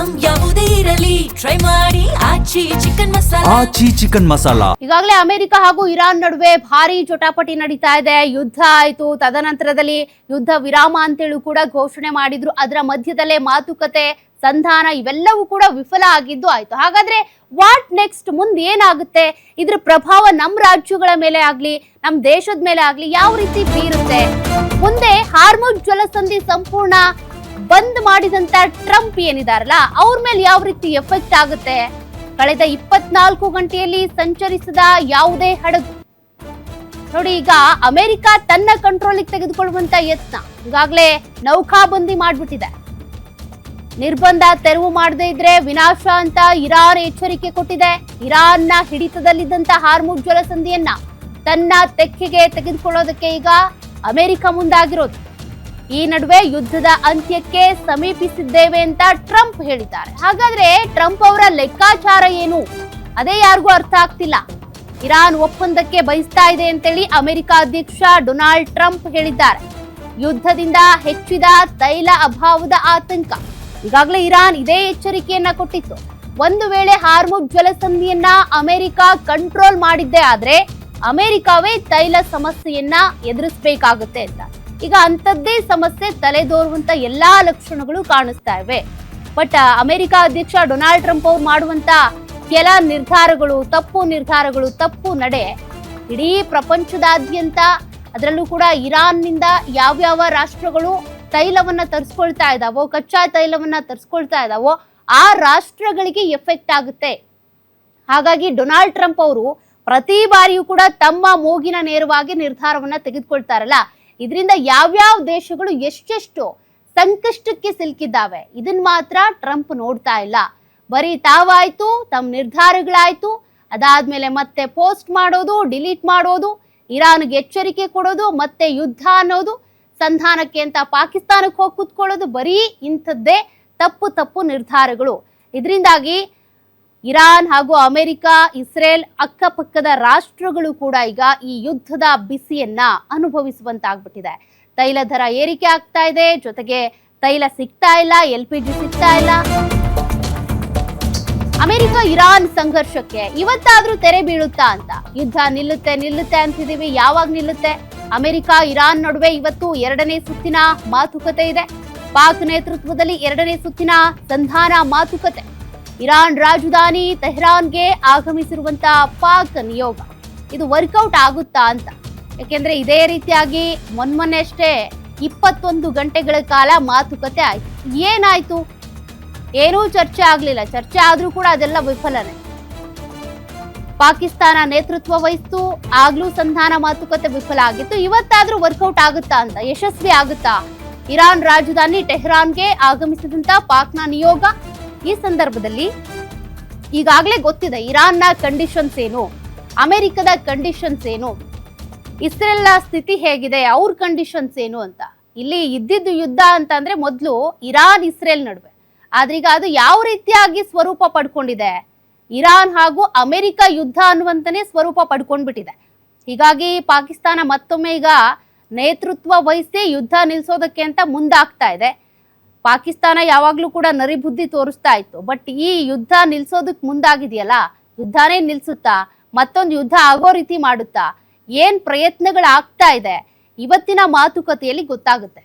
Item ಯಾವುದೇ ಇರಲಿ try ಮಾಡಿ ಆಚಿ ಚಿಕನ್ ಮಸಾಲಾ. ಈಗಾಗಲೇ ಅಮೆರಿಕ ಹಾಗೂ ಇರಾನ್ ನಡುವೆ ಭಾರಿ ಜಟಾಪಟಿ ನಡೀತಾ ಇದೆ. ಯುದ್ಧ ಆಯ್ತು, ತದನಂತರದಲ್ಲಿ ಯುದ್ಧ ವಿರಾಮ ಅಂತೇಳಿ ಕೂಡ ಘೋಷಣೆ ಮಾಡಿದ್ರು. ಅದರ ಮಧ್ಯದಲ್ಲೇ ಮಾತುಕತೆ, ಸಂಧಾನ ಇವೆಲ್ಲವೂ ಕೂಡ ವಿಫಲ ಆಗಿದ್ದು ಆಯ್ತು. ಹಾಗಾದ್ರೆ ವಾಟ್ ನೆಕ್ಸ್ಟ್? ಮುಂದೆ ಏನಾಗುತ್ತೆ? ಇದ್ರ ಪ್ರಭಾವ ನಮ್ಮ ರಾಜ್ಯಗಳ ಮೇಲೆ ಆಗ್ಲಿ, ನಮ್ಮ ದೇಶದ ಮೇಲೆ ಆಗ್ಲಿ ಯಾವ ರೀತಿ ಬೀರುತ್ತೆ? ಮುಂದೆ ಹಾರ್ಮುಜ್ ಜಲಸಂಧಿ ಸಂಪೂರ್ಣ ಬಂದ್ ಮಾಡಿದಂತ ಟ್ರಂಪ್ ಏನಿದಾರಲ್ಲ ಅವ್ರ ಮೇಲೆ ಯಾವ ರೀತಿ ಎಫೆಕ್ಟ್ ಆಗುತ್ತೆ? ಕಳೆದ 24 ಗಂಟೆಯಲ್ಲಿ ಸಂಚರಿಸಿದ ಯಾವುದೇ ಹಡಗು ನೋಡಿ, ಈಗ ಅಮೆರಿಕ ತನ್ನ ಕಂಟ್ರೋಲಿಗೆ ತೆಗೆದುಕೊಳ್ಳುವಂತ ಯತ್ನ ಈಗಾಗಲೇ ನೌಕಾಬಂದಿ ಮಾಡ್ಬಿಟ್ಟಿದೆ. ನಿರ್ಬಂಧ ತೆರವು ಮಾಡದೇ ಇದ್ರೆ ವಿನಾಶ ಅಂತ ಇರಾನ್ ಎಚ್ಚರಿಕೆ ಕೊಟ್ಟಿದೆ. ಇರಾನ್ನ ಹಿಡಿತದಲ್ಲಿದ್ದಂತ ಹಾರ್ಮುಜ್ ಜಲಸಂಧಿಯನ್ನ ತನ್ನ ತೆಕ್ಕೆಗೆ ತೆಗೆದುಕೊಳ್ಳೋದಕ್ಕೆ ಈಗ ಅಮೆರಿಕ ಮುಂದಾಗಿರೋದು. ಈ ನಡುವೆ ಯುದ್ಧದ ಅಂತ್ಯಕ್ಕೆ ಸಮೀಪಿಸಿದ್ದೇವೆ ಅಂತ ಟ್ರಂಪ್ ಹೇಳಿದ್ದಾರೆ. ಹಾಗಾದ್ರೆ ಟ್ರಂಪ್ ಅವರ ಲೆಕ್ಕಾಚಾರ ಏನು? ಅದೇ ಯಾರಿಗೂ ಅರ್ಥ ಆಗ್ತಿಲ್ಲ. ಇರಾನ್ ಒಪ್ಪಂದಕ್ಕೆ ಬಯಸ್ತಾ ಇದೆ ಅಂತೇಳಿ ಅಮೆರಿಕ ಅಧ್ಯಕ್ಷ ಡೊನಾಲ್ಡ್ ಟ್ರಂಪ್ ಹೇಳಿದ್ದಾರೆ. ಯುದ್ಧದಿಂದ ಹೆಚ್ಚಿದ ತೈಲ ಅಭಾವದ ಆತಂಕ. ಈಗಾಗಲೇ ಇರಾನ್ ಇದೇ ಎಚ್ಚರಿಕೆಯನ್ನ ಕೊಟ್ಟಿತ್ತು. ಒಂದು ವೇಳೆ ಹಾರ್ಮುಜ್ ಜಲಸಂಧಿಯನ್ನ ಅಮೆರಿಕ ಕಂಟ್ರೋಲ್ ಮಾಡಿದ್ದೇ ಆದ್ರೆ ಅಮೆರಿಕವೇ ತೈಲ ಸಮಸ್ಯೆಯನ್ನ ಎದುರಿಸಬೇಕಾಗುತ್ತೆ ಅಂತ. ಈಗ ಅಂತದ್ದೇ ಸಮಸ್ಯೆ ತಲೆದೋರುವಂತ ಎಲ್ಲಾ ಲಕ್ಷಣಗಳು ಕಾಣಿಸ್ತಾ ಇವೆ. ಬಟ್ ಅಮೆರಿಕ ಅಧ್ಯಕ್ಷ ಡೊನಾಲ್ಡ್ ಟ್ರಂಪ್ ಅವ್ರು ಮಾಡುವಂತ ಕೆಲ ನಿರ್ಧಾರಗಳು, ತಪ್ಪು ನಡೆ ಇಡೀ ಪ್ರಪಂಚದಾದ್ಯಂತ, ಅದರಲ್ಲೂ ಕೂಡ ಇರಾನ್ನಿಂದ ಯಾವ್ಯಾವ ರಾಷ್ಟ್ರಗಳು ತೈಲವನ್ನ ತರಿಸ್ಕೊಳ್ತಾ ಇದಾವೋ, ಕಚ್ಚಾ ತೈಲವನ್ನ ತರಿಸ್ಕೊಳ್ತಾ ಇದಾವೋ ಆ ರಾಷ್ಟ್ರಗಳಿಗೆ ಎಫೆಕ್ಟ್ ಆಗುತ್ತೆ. ಹಾಗಾಗಿ ಡೊನಾಲ್ಡ್ ಟ್ರಂಪ್ ಅವರು ಪ್ರತಿ ಬಾರಿಯೂ ಕೂಡ ತಮ್ಮ ಮೂಗಿನ ನೇರವಾಗಿ ನಿರ್ಧಾರವನ್ನ ತೆಗೆದುಕೊಳ್ತಾರಲ್ಲ, ಇದರಿಂದ ಯಾವ್ಯಾವ ದೇಶಗಳು ಎಷ್ಟೆಷ್ಟು ಸಂಕಷ್ಟಕ್ಕೆ ಸಿಲುಕಿದ್ದಾವೆ ಇದನ್ನ ಮಾತ್ರ ಟ್ರಂಪ್ ನೋಡ್ತಾ ಇಲ್ಲ. ಬರೀ ತಾವಾಯ್ತು, ತಮ್ಮ ನಿರ್ಧಾರಗಳಾಯ್ತು, ಅದಾದ್ಮೇಲೆ ಮತ್ತೆ ಪೋಸ್ಟ್ ಮಾಡೋದು, ಡಿಲೀಟ್ ಮಾಡೋದು, ಇರಾನ್ಗೆ ಎಚ್ಚರಿಕೆ ಕೊಡೋದು, ಮತ್ತೆ ಯುದ್ಧ ಅನ್ನೋದು, ಸಂಧಾನಕ್ಕೆ ಅಂತ ಪಾಕಿಸ್ತಾನಕ್ಕೆ ಹೋಗಿ ಕುತ್ಕೊಳ್ಳೋದು, ಬರೀ ಇಂಥದ್ದೇ ತಪ್ಪು ನಿರ್ಧಾರಗಳು. ಇದರಿಂದಾಗಿ ಇರಾನ್ ಹಾಗೂ ಅಮೆರಿಕ, ಇಸ್ರೇಲ್ ಅಕ್ಕಪಕ್ಕದ ರಾಷ್ಟ್ರಗಳು ಕೂಡ ಈಗ ಈ ಯುದ್ಧದ ಬಿಸಿಯನ್ನ ಅನುಭವಿಸುವಂತಾಗ್ಬಿಟ್ಟಿದೆ. ತೈಲ ದರ ಏರಿಕೆ ಆಗ್ತಾ ಇದೆ, ಜೊತೆಗೆ ತೈಲ ಸಿಗ್ತಾ ಇಲ್ಲ, LPG ಸಿಗ್ತಾ ಇಲ್ಲ. ಅಮೆರಿಕ ಇರಾನ್ ಸಂಘರ್ಷಕ್ಕೆ ಇವತ್ತಾದ್ರೂ ತೆರೆ ಬೀಳುತ್ತಾ ಅಂತ, ಯುದ್ಧ ನಿಲ್ಲುತ್ತೆ ಅಂತಿದೀವಿ. ಯಾವಾಗ ನಿಲ್ಲುತ್ತೆ? ಅಮೆರಿಕ ಇರಾನ್ ನಡುವೆ ಇವತ್ತು 2ನೇ ಸುತ್ತಿನ ಮಾತುಕತೆ ಇದೆ. ಪಾಕ್ ನೇತೃತ್ವದಲ್ಲಿ 2ನೇ ಸುತ್ತಿನ ಸಂಧಾನ ಮಾತುಕತೆ. ಇರಾನ್ ರಾಜಧಾನಿ ತೆಹರಾನ್ಗೆ ಆಗಮಿಸಿರುವಂತಹ ಪಾಕ್ ನಿಯೋಗ ಇದು ವರ್ಕೌಟ್ ಆಗುತ್ತಾ ಅಂತ. ಯಾಕೆಂದ್ರೆ ಇದೇ ರೀತಿಯಾಗಿ ಮೊನ್ನೆ ಅಷ್ಟೇ 21 ಗಂಟೆಗಳ ಕಾಲ ಮಾತುಕತೆ ಆಯ್ತು. ಏನಾಯ್ತು? ಏನೂ ಚರ್ಚೆ ಆಗ್ಲಿಲ್ಲ. ಚರ್ಚೆ ಆದ್ರೂ ಕೂಡ ಅದೆಲ್ಲ ವಿಫಲನೆ. ಪಾಕಿಸ್ತಾನ ನೇತೃತ್ವ ವಹಿಸ್ತು, ಆಗ್ಲೂ ಸಂಧಾನ ಮಾತುಕತೆ ವಿಫಲ ಆಗಿತ್ತು. ಇವತ್ತಾದ್ರೂ ವರ್ಕೌಟ್ ಆಗುತ್ತಾ ಅಂತ, ಯಶಸ್ವಿ ಆಗುತ್ತಾ? ಇರಾನ್ ರಾಜಧಾನಿ ಟೆಹರಾನ್ಗೆ ಆಗಮಿಸಿದಂತ ಪಾಕ್ನ ನಿಯೋಗ. ಈ ಸಂದರ್ಭದಲ್ಲಿ ಈಗಾಗಲೇ ಗೊತ್ತಿದೆ ಇರಾನ್ನ ಕಂಡೀಷನ್ಸ್ ಏನು, ಅಮೆರಿಕದ ಕಂಡೀಷನ್ಸ್ ಏನು, ಇಸ್ರೇಲ್ನ ಸ್ಥಿತಿ ಹೇಗಿದೆ, ಅವ್ರ ಕಂಡೀಷನ್ಸ್ ಏನು ಅಂತ. ಇಲ್ಲಿ ಇದ್ದಿದ್ದು ಯುದ್ಧ ಅಂತಂದ್ರೆ ಮೊದಲು ಇರಾನ್ ಇಸ್ರೇಲ್ ನಡುವೆ. ಆದ್ರೀಗ ಅದು ಯಾವ ರೀತಿಯಾಗಿ ಸ್ವರೂಪ ಪಡ್ಕೊಂಡಿದೆ? ಇರಾನ್ ಹಾಗೂ ಅಮೆರಿಕ ಯುದ್ಧ ಅನ್ನುವಂತಾನೆ ಸ್ವರೂಪ ಪಡ್ಕೊಂಡ್ಬಿಟ್ಟಿದೆ. ಹೀಗಾಗಿ ಪಾಕಿಸ್ತಾನ ಮತ್ತೊಮ್ಮೆ ಈಗ ನೇತೃತ್ವ ವಹಿಸಿ ಯುದ್ಧ ನಿಲ್ಸೋದಕ್ಕೆ ಅಂತ ಮುಂದಾಗ್ತಾ ಇದೆ. ಪಾಕಿಸ್ತಾನ ಯಾವಾಗ್ಲೂ ಕೂಡ ನರಿಬುದ್ಧಿ ತೋರಿಸ್ತಾ ಇತ್ತು. ಬಟ್ ಈ ಯುದ್ಧ ನಿಲ್ಸೋದಕ್ಕೆ ಮುಂದಾಗಿದೆಯಲ್ಲ, ಯುದ್ಧನೇ ನಿಲ್ಸುತ್ತಾ? ಮತ್ತೊಂದು ಯುದ್ಧ ಆಗೋ ರೀತಿ ಮಾಡುತ್ತಾ? ಏನ್ ಪ್ರಯತ್ನಗಳಾಗ್ತಾ ಇದೆ ಇವತ್ತಿನ ಮಾತುಕತೆಯಲ್ಲಿ ಗೊತ್ತಾಗುತ್ತೆ.